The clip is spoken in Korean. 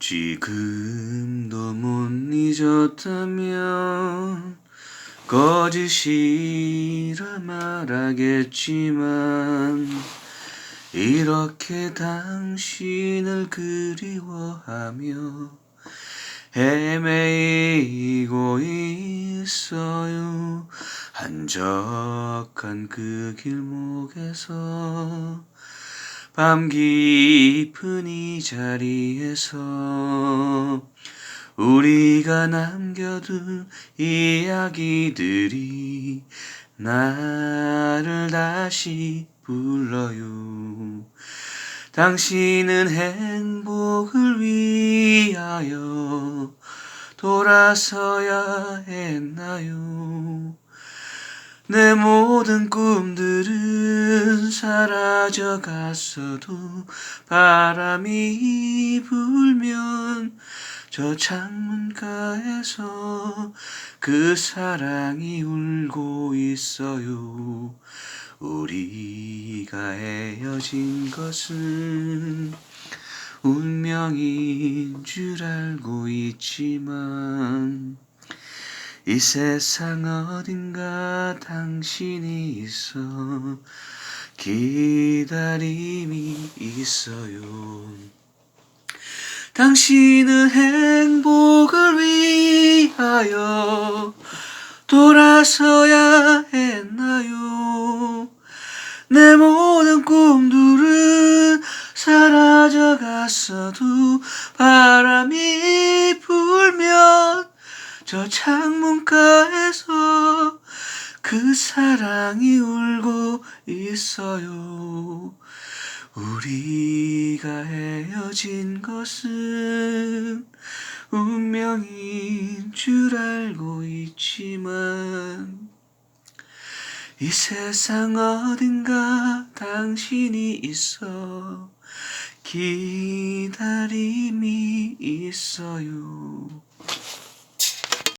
지금도 못 잊었다면 거짓이라 말하겠지만 이렇게 당신을 그리워하며 헤매이고 있어요. 한적한 그 길목에서 밤 깊은 이 자리에서 우리가 남겨둔 이야기들이 나를 다시 불러요. 당신은 행복을 위하여 돌아서야 했나요? 내 모든 꿈들은 사라져 갔어도 바람이 불면 저 창문가에서 그 사랑이 울고 있어요. 우리가 헤어진 것은 운명인 줄 알고 있지만 이 세상 어딘가 당신이 있어 기다림이 있어요. 당신은 행복을 위하여 돌아서야 했나요? 내 모든 꿈들은 사라져 갔어도 바람이 불면 저 창문가에서 그 사랑이 울고 있어요. 우리가 헤어진 것은 운명인 줄 알고 있지만 이 세상 어딘가 당신이 있어 기다림이 있어요.